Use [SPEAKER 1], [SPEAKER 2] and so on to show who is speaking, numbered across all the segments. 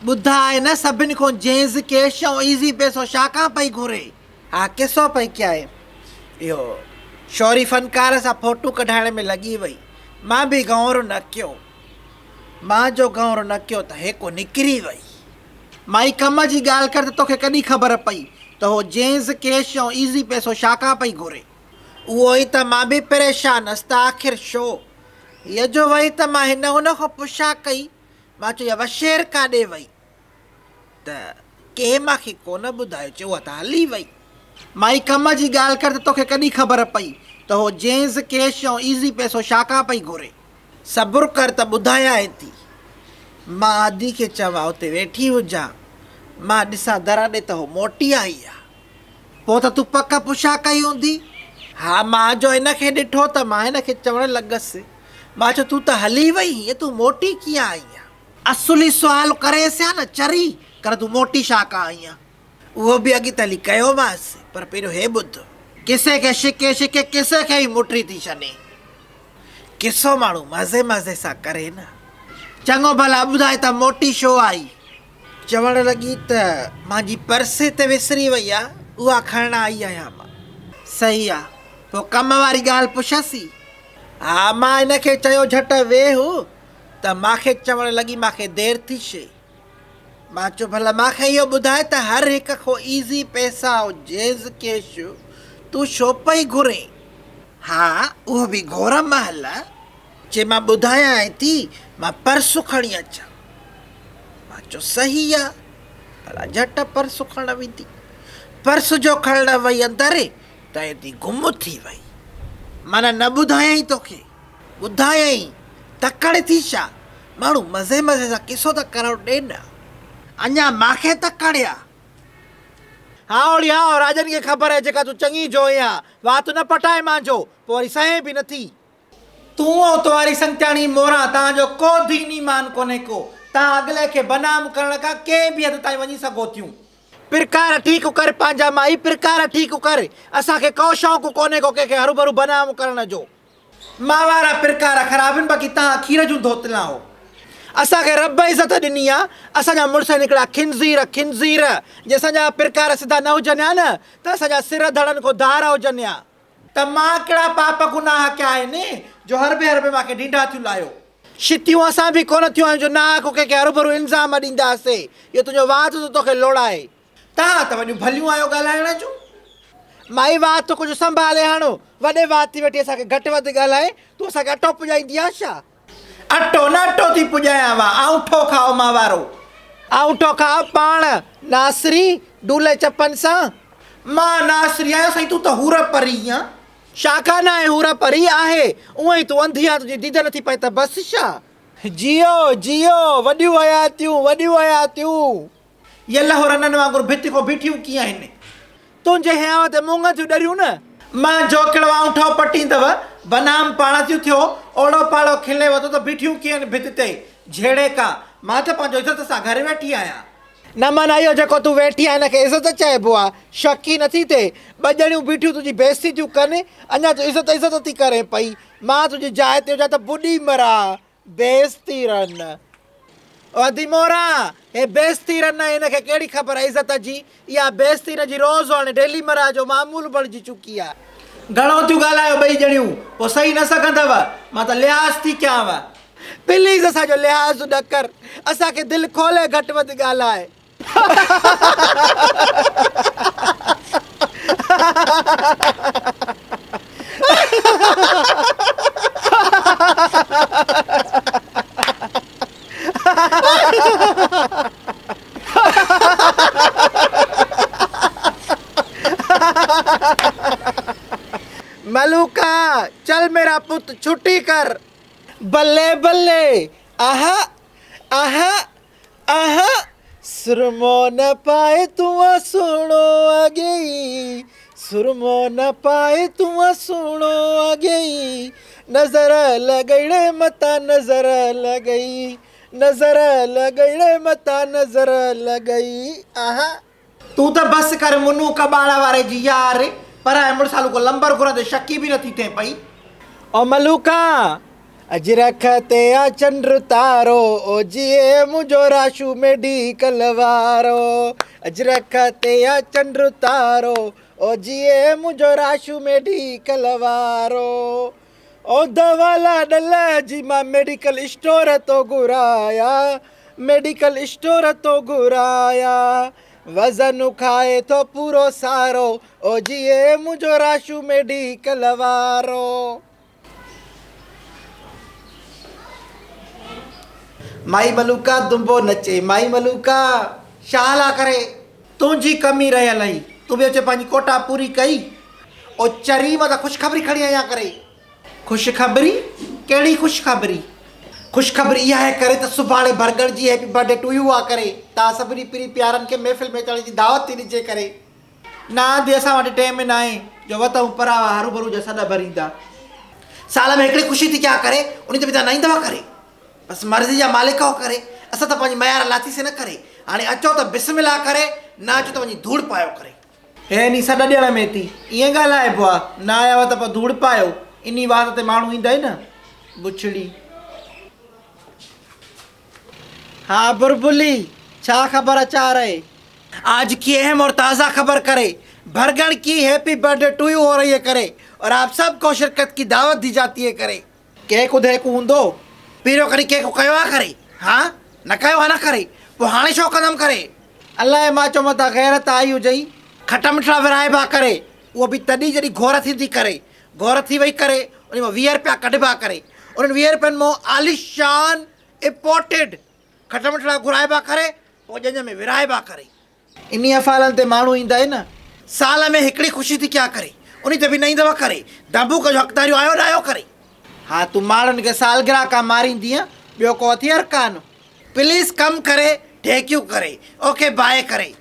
[SPEAKER 1] ॿुधाए न सभिनि खां जेंस कैश ऐं ईज़ी पैसो छाकाणि पई घुरे? हा किसो पई कयाए इहो शौरी फनकार सां फोटू कढाइण में लॻी वई। मां बि गौर न कयो, मां जो गौर न कयो त हेको निकिरी वई। माई कम जी ॻाल्हि कर त तोखे कॾहिं ख़बर पई त हो जेंस कैश ऐं ईज़ी पैसो छाकाणि पई घुरे? उहो ई त मां बि परेशान हुअसि त आख़िर छो? हीअ जो वई त मां हिन हुन खां पुछा कई, मां चयो इहा वशेर काॾे वई? त कंहिं मूंखे कोन ॿुधायो, चयो उहा त हली वई। माई कम जी ॻाल्हि कर त तोखे कॾहिं ख़बर पई त हो जेंस कैश ऐं ईज़ी पैसो छाकाणि पई घुरे? सब्र कर त ॿुधायां थी। मां आदि खे चवां उते वेठी हुजां, मां ॾिसां दर ॾे त हो मोटी आई आहे। पोइ त तूं पक पुछा कई हूंदी। हा मां जो हिनखे ॾिठो त मां हिनखे चवणु लॻसि, मां चयो तूं त हली वई, हीअं तूं मोटी कीअं आई आहे? असुली सुवालु करेसि हा न, चरी कर तूं मोटी छाकाणि आई आहे? उहो बि अॻिते हली कयोमांसि, पर पहिरियों हे ॿुध, किसे खे शिके शिके किसे खे ई मुटी थी छॾे। किसो माण्हू मज़े मज़े सां करे न। चङो भला ॿुधाए त मोटी छो आई? चवणु लॻी त मुंहिंजी पर्स हिते विसरी वई आहे, उहा खणणु आई आहियां मां। सही आहे, पोइ कम वारी ॻाल्हि पुछसि? हा मां हिनखे चयो झटि वेह त मूंखे चवणु लॻी मूंखे देरि थी छे। मां चयो भला मूंखे इहो ॿुधाए त हर हिक खां ईज़ी पैसा ऐं जेंस कैश तूं छो पई घुरे? हा उहो बि घोर महल। चए मां ॿुधायां थी, मां पर्स खणी अचां। मां चयो सही आहे, भला झटि पर्स खणणु वेंदी। पर्स जो खणणु वई अंदरि त हेॾी गुम थी वई। माना न ॿुधायई तोखे, ॿुधायई तकड़ि थी छा? माण्हू मज़े मज़े सां किसो त करणु ॾे न, अञा मूंखे तकड़िया। हा ओड़ी हा राजन खे ख़बर आहे जेका तूं चङी जोइ आहे, वात न पटाए मुंहिंजो, पोइ वरी सहे बि नथी। तूं ऐं तुम्हारी संत्याणी मोरा तव्हांजो को दीनी मान कोन्हे को। तव्हां अॻिले खे बनाम करण खां कंहिं बि हद ताईं वञी सघो थियूं। प्रकार ठीकु कर पंहिंजा माई, प्रकार ठीकु कर। असांखे को शौक़ु कोन्हे को कंहिंखे हरू भरू बनाम करण जो। मां वारा प्रकार ख़राब आहिनि, बाक़ी तव्हां खीर जूं धोतला हो। असांखे रब इज़त ॾिनी आहे, असांजा मुड़ुस निकिड़ा खिंज़ीर खिंज़ीर। जे असांजा प्रकार सिधा न हुजनि हा न त असांजा सिर धड़नि खां धार हुजनि हा। त मां कहिड़ा पाप गुनाह कया आहिनि जो हर बे मूंखे ढींढा थियूं लाहियो? शितियूं असां बि कोन थियूं आहियूं जो ना को कंहिंखे हरू भरू इल्ज़ाम ॾींदासीं। इहो तुंहिंजो वात त तोखे लोड़ाए। तव्हां त वॾियूं भलियूं आहियो ॻाल्हाइण जूं। माई वात कुझु संभाले हणो, वॾे वात थी वेठी असांखे घटि वधि ॻाल्हाए, तूं असांखे अटो पुॼाईंदी आहे छा? अटो न अटो थी पुॼायां वा, आउठो खाओ मां वारो। आउठो खाओ पाण नासरी डूले चपनि सां। मां नासरी आहियां साईं, तूं त हूर परी आहीं। शाखा न आहे हूर परी आहे, उअं ई तूं अंधी आहे, तुंहिंजी दीद नथी पए त बसि छा? जियो जियो, वॾियूं हयातियूं वॾियूं हयातियूं। ये लहो रननि वांगुरु भिति खां बीठियूं कीअं आहिनि? तुंहिंजे हियांव ते मुंग थियूं ॾरियूं न। मां जो कहिड़ो आउठो पटींदव, बनाम पाण थियूं थियो, ओड़ो पाड़ो खिले वधो त बीठियूं कीअं आहिनि भिति ते झेड़े का। मां त पंहिंजो इज़त सां घर वेठी आहियां। न माना इहो जेको तूं वेठी आहे हिनखे इज़त चइबो आहे? शकी नथी थिए, ॿ ॼणियूं बीठियूं तुंहिंजी बेइज़ती थियूं कनि, अञा तूं इज़त इज़त थी करे पई। मां तुंहिंजी जाइ ते हुजां त बुॾी मरा, बेइज़ती रन। वधी मोरा हे बेइज़ती रन, हिनखे कहिड़ी ख़बर आहे इज़त जी? इहा बेइज़ती हिनजी रोज़ हाणे डेली मरा जो मामूल बणिजी चुकी आहे। घणो थियूं ॻाल्हायो ॿई ॼणियूं, पोइ सही न सघंदव। मां त लिहाज़ थी कयांव। प्लीज़ असांजो लिहाज़ न कर, असांखे दिलि खोले घटि वधि ॻाल्हाए। मलूका चल मेरा पुत छुट्टी कर। बल्ले बल्ले आहा आहा आहा, सुरमो न पाए तूं सुणो अगेई, सुरमो न पाए तूं सुणो अगेई, नज़र लॻड़े मता नज़र लॻई, नज़र लॻड़े मता नज़र लॻई। आहा तूं त बसि कर मुनू कबाड़ वारे जी यार, पर मुड़सालू को लंबर घुरंदे शकी बि नथी थिए पई। ओ मलूका अज रखते आ चंद्र तारो ओ जिए मुझो राशु मेडिकल वारो। अज रखते आ चंद्र तारो ओ जिए मुझो राशु मेडिकल वारो। ओ दवाला डल जी मां मेडिकल स्टोर तो घुराया, मेडिकल स्टोर तो घुराया। वज़न खाए तो पूरो सारो ओ जिए मुझो राशु मेडिकल वारो। माई मलूका दुंबो नचे, माई मलूका शाला करे तुझी कमी रहियल आई। तू बि अचे पंहिंजी कोटा पूरी कई। ओ चरी मां त ख़ुशख़बरी खणी आया करे। ख़ुशख़बरी कहिड़ी ख़ुशख़बरी? ख़ुशख़बरी इहा आहे करे त सुभाणे बर्गर जी हैप्पी बर्थडे टू यू आहे करे तव्हां सभिनी पिरी प्यारनि खे महफ़िल में अचण जी दावत थी ॾिजे करे। न आंधी असां वटि टाइम न आहे जो वतऊं परावा हरू भरू जा सॾ भरींदा। साल में हिकिड़ी ख़ुशी थी क्या करे उन ते बि तव्हां न ईंदव करे। बसि मर्ज़ी जा मालिक हो करे। असां त पंहिंजी मयार लाथीसीं न करे। हाणे अचो त बिस्मिल्लाह करे, न अचो त वञी धूड़ पायो करे। हे नी सॾ ॾियण में थी ईअं ॻाल्हाइबो आहे। न आयव त पोइ धूड़ पायो। इन बात ते माण्हू ईंदा ई न बुछड़ी। हाँ बुलबुली छा खबर अचा रहे? आज की अहम और ताज़ा खबर करे बर्गर की हैप्पी बर्थडे टू यू हो रही है करे और आप सबको शिरकत की दावत दी जाती है करे। केक उधेक हूंदो पहिरियों कॾहिं केक कयो आहे करे? हाँ न कयो आहे न करे पोइ हाणे छो कंदमि करे? अलाए मां चयो मथां गैरत आई हुजई। खटा मिठड़ा विराइबा करे उहो बि तॾहिं जॾहिं घोर थींदी करे। घोर थी वई करे उन मां 20 रुपया कढिबा करे। उन्हनि 20 रुपयनि मां आलिशान इम्पोर्टेड खटा मिठड़ा घुराइबा करे पोइ जंहिंज में विराइबा करे। इन अफ़ालनि ते माण्हू ईंदा आहिनि न। साल में हिकिड़ी ख़ुशी थी क्या करे उन ते बि न ईंदव करे। दबूक जो हक़दारियूं आयो न आयो करे। हाँ तूं माण्हुनि खे सालगिरह का मारींदीअ ॿियो को हथियार कान। प्लीज़ कम करे ढेकियूं करे ओके बाय करे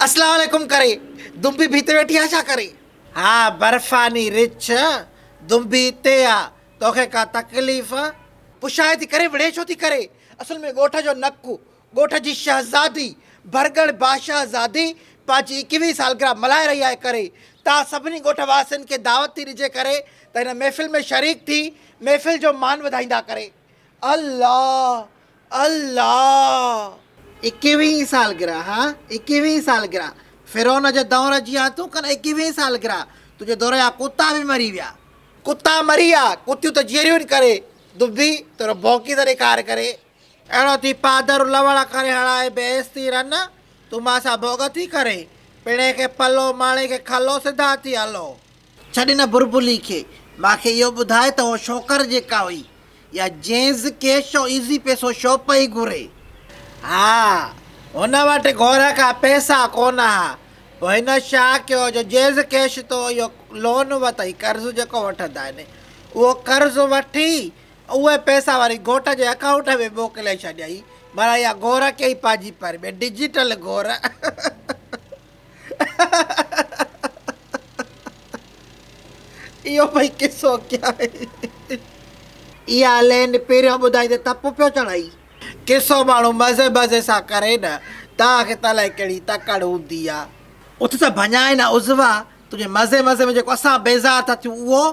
[SPEAKER 1] अस्सलाम वालेकुम करे। दुंबी भीते वेठी आहे छा करे? हाँ बर्फ़ानी रिछ दुंबी हिते आहे। तोखे का तकलीफ़? पुछाए थी करे विड़े छो थी करे? असल में ॻोठ जो नकु ॻोठ जी शहज़ादी बर्गर बादशाहज़ादी पंहिंजी 21वीं सालगिरह मल्हाए रही आहे करे। तव्हां सभिनी ॻोठ वासियुनि खे दावत थी ॾिजे करे त हिन महफ़िल में शरीक थी महफ़िल जो मान वधाईंदा करे। अल्लाह अल्लाह 21वीं सालगिरह। हाँ 21वीं सालगिरह फ़िरौन जे दौर जी आहे तूं कन 21वीं सालगिरह। तुंहिंजे दौर जा कुता बि मरी विया। कुता मरी विया कुतियूं त जीअरियूं करे। दुबी तुर भौंकी त ॾेखार करे अहिड़ो थी पादर लवण करे हणाए बेस थी रन। तूं मां सां भोग थी करे पिणे खे पलो माणे खे खलो सिधा थी हलो। छॾ न बुलबुली खे। मूंखे इहो ॿुधाए त उहो छोकर जेका हुई या जेंस कैश जो ईज़ी पैसो छो पई घुरे? हा हुन वटि घोर खां पैसा कोन हा। पोइ हिन छा कयो जो जेंस कैश तो इहो लोन वरितई कर्ज़ु जेको वठंदा आहिनि उहो कर्ज़ु वठी उहे पैसा वरी घोट जे अकाउंट में मोकिले छॾियई। माना इहा घोर कई पंहिंजी पर में डिजिटल घोर। इहो भई किसो क्या आहे? इहा लेन पहिरियों ॿुधाई त तप पियो चढ़ाई। किसो माण्हू मज़े मज़े सां करे न तव्हांखे त अलाए कहिड़ी तकड़ हूंदी आहे। उथ त भञाए न उज़वा तुंहिंजे मज़े मज़े में जेको असां बेज़ार था थियूं उहो